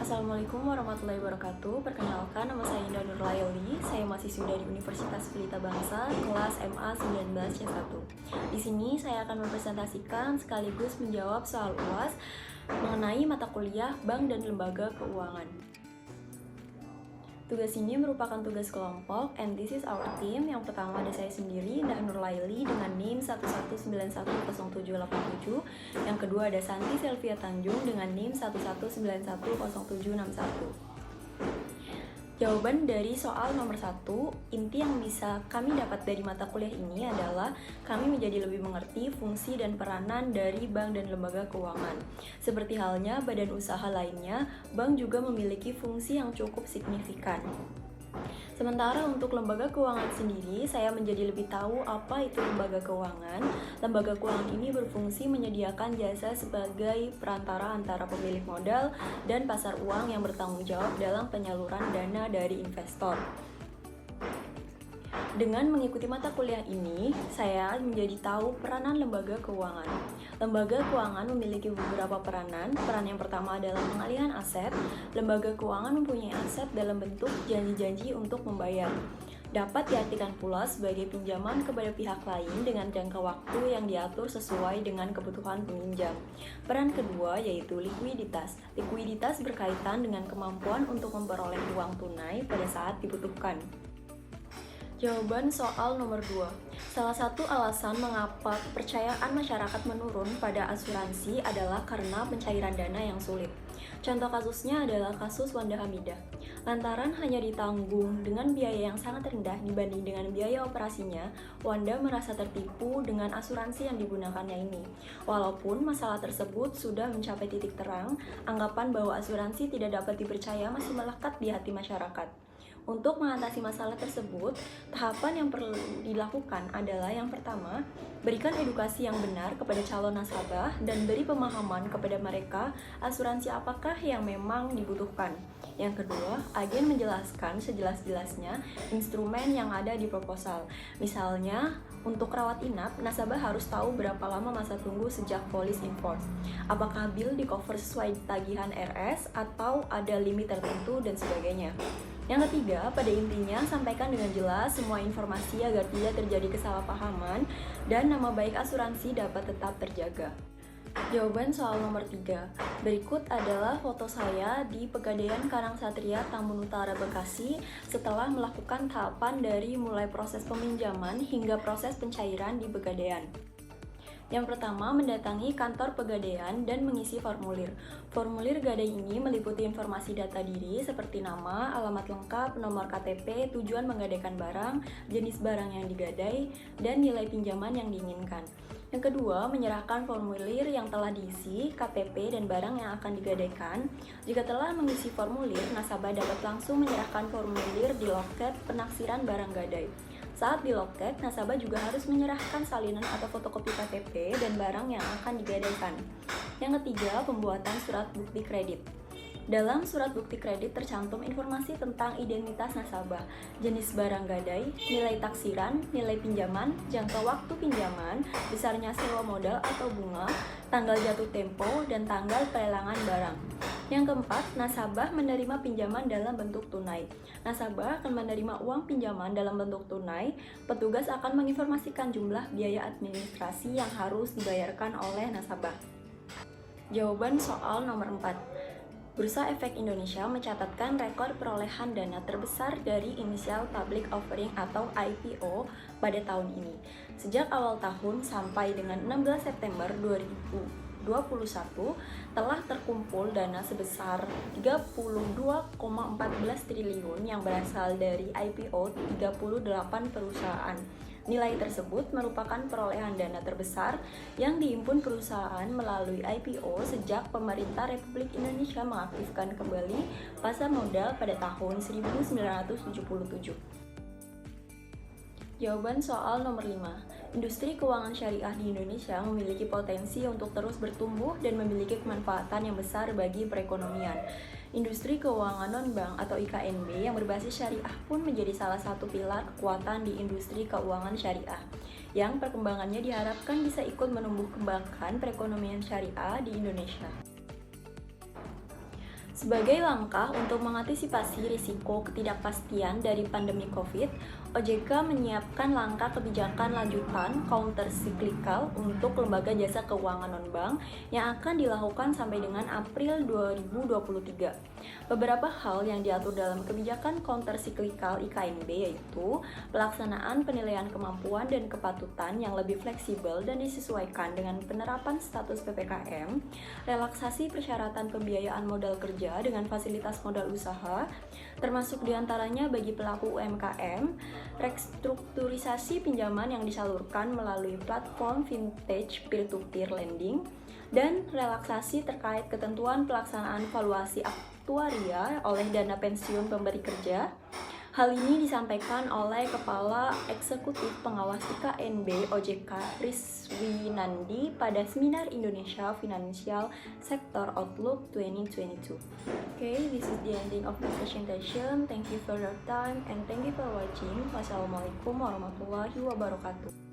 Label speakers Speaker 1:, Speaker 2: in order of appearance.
Speaker 1: Assalamualaikum warahmatullahi wabarakatuh. Perkenalkan, nama saya Indah Nurlayoli. Saya mahasiswi dari Universitas Pelita Bangsa, kelas MA 19C1. Di sini saya akan mempresentasikan sekaligus menjawab soal UAS mengenai mata kuliah Bank dan Lembaga Keuangan. Tugas ini merupakan tugas kelompok, and this is our team. Yang pertama ada saya sendiri, Indah Nurlayoli, dengan NIM 11910787. Yang kedua ada Santi Selvia Tanjung dengan NIM 11910761. Jawaban dari soal nomor 1, inti yang bisa kami dapat dari mata kuliah ini adalah kami menjadi lebih mengerti fungsi dan peranan dari bank dan lembaga keuangan. Seperti halnya badan usaha lainnya, bank juga memiliki fungsi yang cukup signifikan. Sementara untuk lembaga keuangan sendiri, saya menjadi lebih tahu apa itu lembaga keuangan. Lembaga keuangan ini berfungsi menyediakan jasa sebagai perantara antara pemilik modal dan pasar uang yang bertanggung jawab dalam penyaluran dana dari investor. Dengan mengikuti mata kuliah ini, saya menjadi tahu peranan lembaga keuangan. Lembaga keuangan memiliki beberapa peranan. Peran yang pertama adalah pengalihan aset. Lembaga keuangan mempunyai aset dalam bentuk janji-janji untuk membayar. Dapat diartikan pula sebagai pinjaman kepada pihak lain dengan jangka waktu yang diatur sesuai dengan kebutuhan peminjam. Peran kedua yaitu likuiditas. Likuiditas berkaitan dengan kemampuan untuk memperoleh uang tunai pada saat dibutuhkan. Jawaban soal nomor 2. Salah satu alasan mengapa kepercayaan masyarakat menurun pada asuransi adalah karena pencairan dana yang sulit. Contoh kasusnya adalah kasus Wanda Hamidah. Lantaran hanya ditanggung dengan biaya yang sangat rendah dibanding dengan biaya operasinya, Wanda merasa tertipu dengan asuransi yang digunakannya ini. Walaupun masalah tersebut sudah mencapai titik terang, anggapan bahwa asuransi tidak dapat dipercaya masih melekat di hati masyarakat. Untuk mengatasi masalah tersebut, tahapan yang perlu dilakukan adalah yang pertama, berikan edukasi yang benar kepada calon nasabah dan beri pemahaman kepada mereka asuransi apakah yang memang dibutuhkan. Yang kedua, agen menjelaskan sejelas-jelasnya instrumen yang ada di proposal. Misalnya, untuk rawat inap, nasabah harus tahu berapa lama masa tunggu sejak polis enforce. Apakah bill di-cover sesuai tagihan RS atau ada limit tertentu dan sebagainya. Yang ketiga, pada intinya sampaikan dengan jelas semua informasi agar tidak terjadi kesalahpahaman dan nama baik asuransi dapat tetap terjaga. Jawaban soal nomor 3. Berikut adalah foto saya di Pegadaian Karangsatria Tambun Utara Bekasi setelah melakukan tahapan dari mulai proses peminjaman hingga proses pencairan di Pegadaian. Yang pertama, mendatangi kantor Pegadaian dan mengisi formulir. Formulir gadai ini meliputi informasi data diri seperti nama, alamat lengkap, nomor KTP, tujuan menggadaikan barang, jenis barang yang digadai, dan nilai pinjaman yang diinginkan. Yang kedua, menyerahkan formulir yang telah diisi, KTP, dan barang yang akan digadaikan. Jika telah mengisi formulir, nasabah dapat langsung menyerahkan formulir di loket penaksiran barang gadai. Saat di loket, nasabah juga harus menyerahkan salinan atau fotokopi KTP dan barang yang akan digadaikan. Yang ketiga, pembuatan surat bukti kredit. Dalam surat bukti kredit tercantum informasi tentang identitas nasabah, jenis barang gadai, nilai taksiran, nilai pinjaman, jangka waktu pinjaman, besarnya sewa modal atau bunga, tanggal jatuh tempo, dan tanggal pelelangan barang. Yang keempat, nasabah menerima pinjaman dalam bentuk tunai. Nasabah akan menerima uang pinjaman dalam bentuk tunai. Petugas akan menginformasikan jumlah biaya administrasi yang harus dibayarkan oleh nasabah. Jawaban soal nomor 4. Bursa Efek Indonesia mencatatkan rekor perolehan dana terbesar dari Initial Public Offering atau IPO pada tahun ini. Sejak awal tahun sampai dengan 16 September 2021 telah terkumpul dana sebesar 32,14 triliun yang berasal dari IPO 38 perusahaan. Nilai tersebut merupakan perolehan dana terbesar yang dihimpun perusahaan melalui IPO sejak pemerintah Republik Indonesia mengaktifkan kembali pasar modal pada tahun 1977. Jawaban soal nomor 5. Industri keuangan syariah di Indonesia memiliki potensi untuk terus bertumbuh dan memiliki kemanfaatan yang besar bagi perekonomian. Industri keuangan non-bank atau IKNB yang berbasis syariah pun menjadi salah satu pilar kekuatan di industri keuangan syariah, yang perkembangannya diharapkan bisa ikut menumbuh kembangkan perekonomian syariah di Indonesia. Sebagai langkah untuk mengantisipasi risiko ketidakpastian dari pandemi COVID, OJK menyiapkan langkah kebijakan lanjutan countercyclical untuk lembaga jasa keuangan non-bank yang akan dilakukan sampai dengan April 2023. Beberapa hal yang diatur dalam kebijakan countercyclical IKNB yaitu pelaksanaan penilaian kemampuan dan kepatutan yang lebih fleksibel dan disesuaikan dengan penerapan status PPKM, relaksasi persyaratan pembiayaan modal kerja dengan fasilitas modal usaha, termasuk diantaranya bagi pelaku UMKM, restrukturisasi pinjaman yang disalurkan melalui platform vintage peer-to-peer lending, dan relaksasi terkait ketentuan pelaksanaan valuasi aktuaria oleh dana pensiun pemberi kerja. Hal ini disampaikan oleh Kepala Eksekutif Pengawas IKNB OJK Rizwinandi pada Seminar Indonesia Financial Sector Outlook 2022. Okay, this is the ending of the presentation. Thank you for your time and thank you for watching. Wassalamualaikum warahmatullahi wabarakatuh.